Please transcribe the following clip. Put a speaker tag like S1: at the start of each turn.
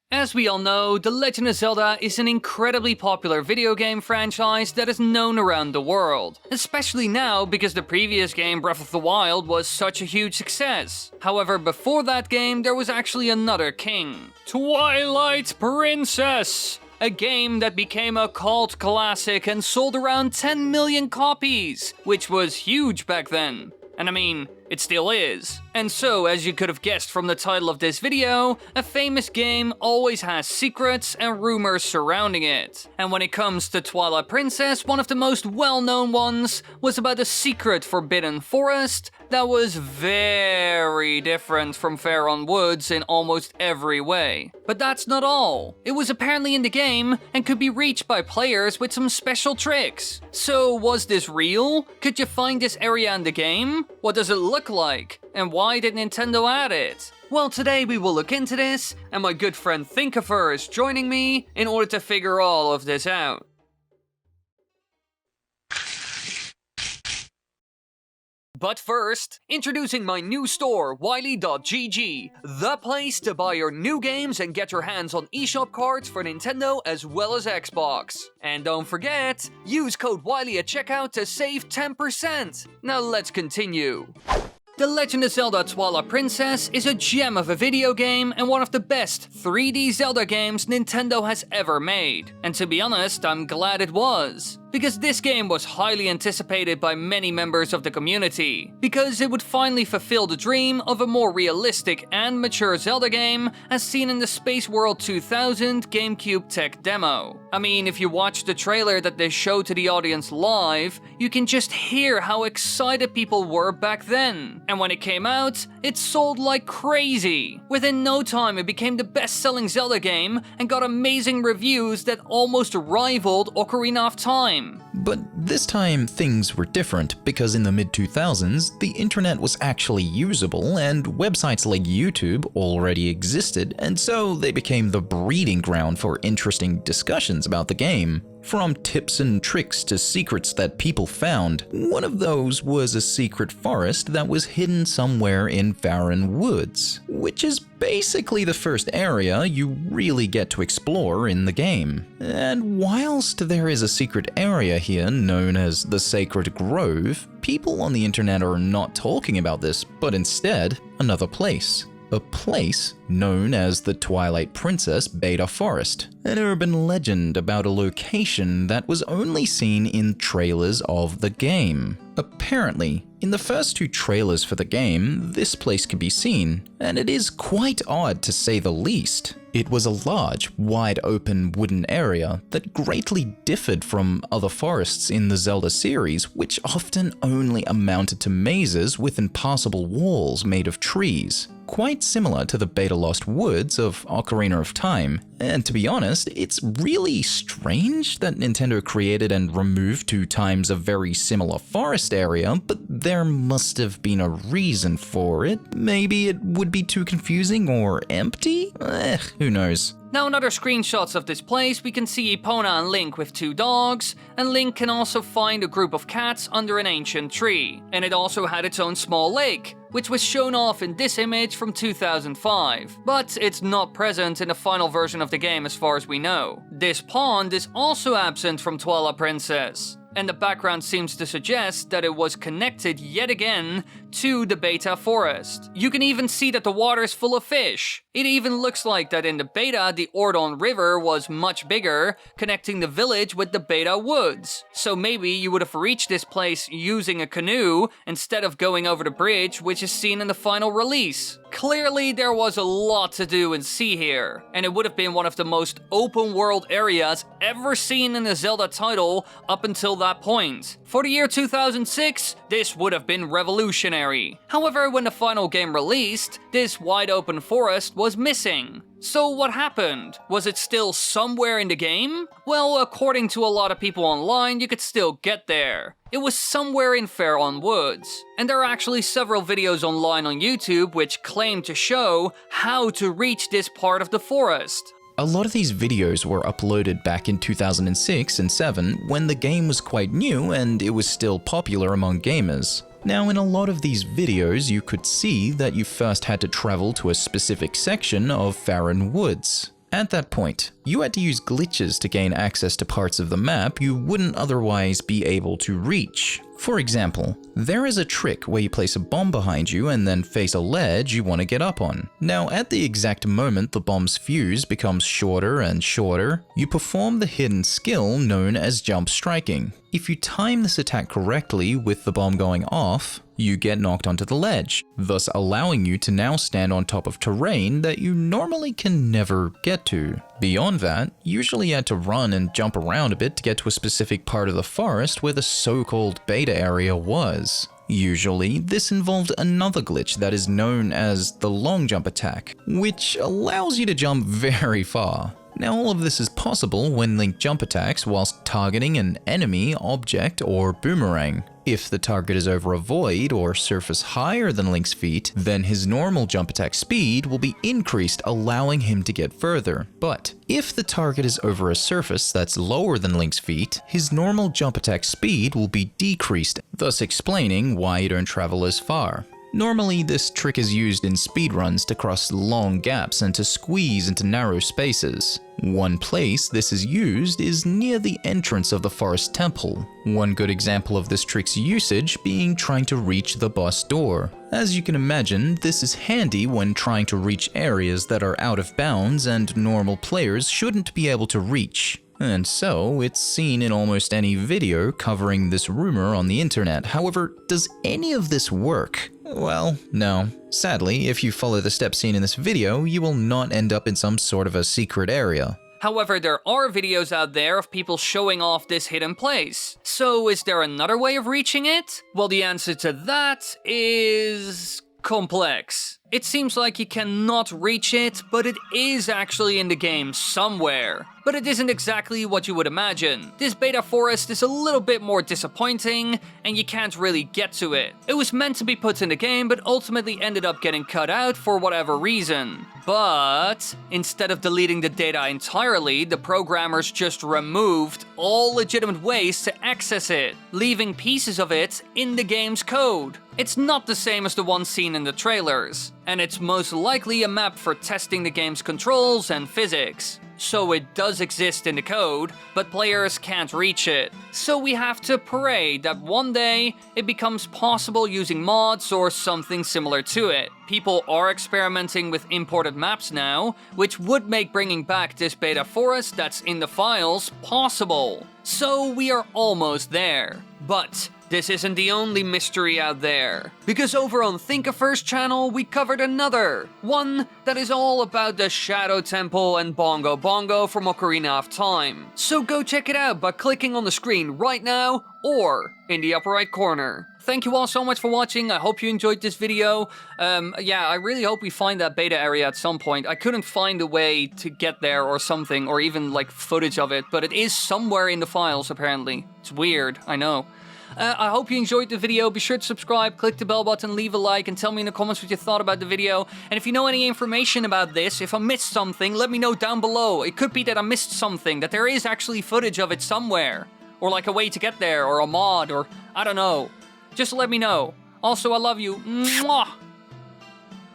S1: As we all know, The Legend of Zelda is an incredibly popular video game franchise that is known around the world, especially now because the previous game Breath of the Wild was such a huge success. However, before that game there was actually another king, Twilight Princess, a game that became a cult classic and sold around 10 million copies, which was huge back then. And I mean, it still is. And so, as you could have guessed from the title of this video, a famous game always has secrets and rumors surrounding it. And when it comes to Twilight Princess, one of the most well-known ones was about a secret forbidden forest that was very different from Faron Woods in almost every way. But that's not all. It was apparently in the game and could be reached by players with some special tricks. So was this real? Could you find this area in the game? What does it look like? And why did Nintendo add it? Well, today we will look into this, and my good friend Thinkifer is joining me in order to figure all of this out. But first, introducing my new store, Wily.gg, the place to buy your new games and get your hands on eShop cards for Nintendo as well as Xbox. And don't forget, use code Wily at checkout to save 10%. Now let's continue. The Legend of Zelda Twilight Princess is a gem of a video game and one of the best 3D Zelda games Nintendo has ever made. And to be honest, I'm glad it was. Because this game was highly anticipated by many members of the community, because it would finally fulfill the dream of a more realistic and mature Zelda game as seen in the Space World 2000 GameCube tech demo. I mean, if you watch the trailer that they showed to the audience live, you can just hear how excited people were back then. And when it came out, it sold like crazy. Within no time it became the best-selling Zelda game and got amazing reviews that almost rivaled Ocarina of Time.
S2: But this time things were different because in the mid-2000s, the internet was actually usable and websites like YouTube already existed, and so they became the breeding ground for interesting discussions about the game. From tips and tricks to secrets that people found, one of those was a secret forest that was hidden somewhere in Faron Woods, which is basically the first area you really get to explore in the game. And whilst there is a secret area here known as the Sacred Grove, people on the internet are not talking about this, but instead another place. A place known as the Twilight Princess Beta Forest, an urban legend about a location that was only seen in trailers of the game. Apparently, in the first two trailers for the game, this place could be seen, and it is quite odd to say the least. It was a large, wide-open wooden area that greatly differed from other forests in the Zelda series, which often only amounted to mazes with impassable walls made of trees. Quite similar to the Beta Lost Woods of Ocarina of Time. And to be honest, it's really strange that Nintendo created and removed 2 times a very similar forest area, but there must have been a reason for it. Maybe it would be too confusing or empty? Who knows.
S1: Now in other screenshots of this place, we can see Epona and Link with 2 dogs, and Link can also find a group of cats under an ancient tree. And it also had its own small lake, which was shown off in this image from 2005. But it's not present in the final version of the game as far as we know. This pond is also absent from Twilight Princess, and the background seems to suggest that it was connected yet again to the Beta Forest. You can even see that the water is full of fish. It even looks like that in the Beta, the Ordon River was much bigger, connecting the village with the Beta Woods. So maybe you would have reached this place using a canoe instead of going over the bridge, which is seen in the final release. Clearly there was a lot to do and see here, and it would have been one of the most open world areas ever seen in a Zelda title up until that point. For the year 2006, this would have been revolutionary. However, when the final game released, this wide open forest was missing. So what happened? Was it still somewhere in the game? Well, according to a lot of people online, you could still get there. It was somewhere in Faron Woods. And there are actually several videos online on YouTube which claim to show how to reach this part of the forest.
S2: A lot of these videos were uploaded back in 2006 and 7 when the game was quite new and it was still popular among gamers. Now, in a lot of these videos, you could see that you first had to travel to a specific section of Faron Woods. At that point, you had to use glitches to gain access to parts of the map you wouldn't otherwise be able to reach. For example, there is a trick where you place a bomb behind you and then face a ledge you want to get up on. Now, at the exact moment the bomb's fuse becomes shorter and shorter, you perform the hidden skill known as jump striking. If you time this attack correctly with the bomb going off, you get knocked onto the ledge, thus allowing you to now stand on top of terrain that you normally can never get to. Beyond that, usually you had to run and jump around a bit to get to a specific part of the forest where the so-called beta area was. Usually, this involved another glitch that is known as the long jump attack, which allows you to jump very far. Now, all of this is possible when Link jump attacks whilst targeting an enemy, object, or boomerang. If the target is over a void or surface higher than Link's feet, then his normal jump attack speed will be increased, allowing him to get further. But if the target is over a surface that's lower than Link's feet, his normal jump attack speed will be decreased, thus explaining why you don't travel as far. Normally, this trick is used in speedruns to cross long gaps and to squeeze into narrow spaces. One place this is used is near the entrance of the forest temple. One good example of this trick's usage being trying to reach the boss door. As you can imagine, this is handy when trying to reach areas that are out of bounds and normal players shouldn't be able to reach. And so, it's seen in almost any video covering this rumor on the internet. However, does any of this work? Well, no. Sadly, if you follow the steps seen in this video, you will not end up in some sort of a secret area.
S1: However, there are videos out there of people showing off this hidden place. So is there another way of reaching it? Well, the answer to that is complex. It seems like you cannot reach it, but it is actually in the game somewhere. But it isn't exactly what you would imagine. This beta forest is a little bit more disappointing, and you can't really get to it. It was meant to be put in the game, but ultimately ended up getting cut out for whatever reason. But instead of deleting the data entirely, the programmers just removed all legitimate ways to access it, leaving pieces of it in the game's code. It's not the same as the one seen in the trailers, and it's most likely a map for testing the game's controls and physics. So it does exist in the code, but players can't reach it. So we have to pray that one day it becomes possible using mods or something similar to it. People are experimenting with imported maps now, which would make bringing back this beta forest that's in the files possible. So we are almost there. But this isn't the only mystery out there, because over on Thinkifer's channel we covered another, one that is all about the Shadow Temple and Bongo Bongo from Ocarina of Time. So go check it out by clicking on the screen right now or in the upper right corner. Thank you all so much for watching. I hope you enjoyed this video. Yeah, I really hope we find that beta area at some point. I couldn't find a way to get there or something, or even like footage of it, but it is somewhere in the files apparently. It's weird, I know. I hope you enjoyed the video. Be sure to subscribe, click the bell button, leave a like, and tell me in the comments what you thought about the video. And if you know any information about this, if I missed something, let me know down below. It could be that I missed something, that there is actually footage of it somewhere. Or like a way to get there, or a mod, or I don't know. Just let me know. Also, I love you. Mwah!